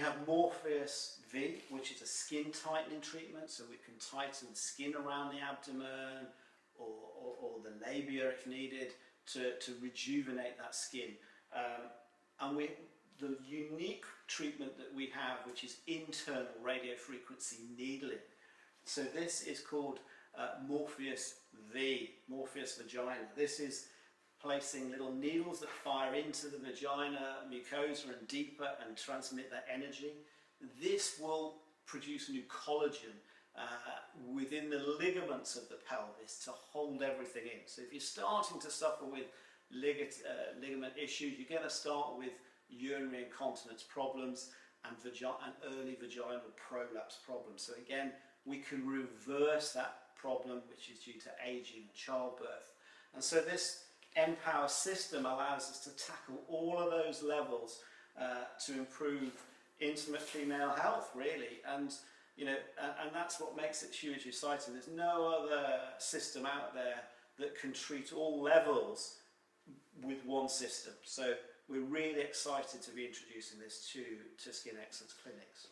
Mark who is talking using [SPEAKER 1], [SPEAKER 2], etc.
[SPEAKER 1] have Morpheus8V, which is a skin tightening treatment, so we can tighten the skin around the abdomen or the labia if needed to rejuvenate that skin. And the unique treatment that we have, which is internal radiofrequency needling. So this is called Morpheus8V, Morpheus vagina. This is placing little needles that fire into the vagina mucosa and deeper and transmit that energy. This will produce new collagen within the ligaments of the pelvis to hold everything in. So if you're starting to suffer with ligament issues, you're going to start with urinary incontinence problems and early vaginal prolapse problems. So again, we can reverse that problem, which is due to aging and childbirth. And so this Empower system allows us to tackle all of those levels to improve intimate female health, really. And and that's what makes it hugely exciting. There's no other system out there that can treat all levels with one system. So we're really excited to be introducing this to Skin Excellence clinics.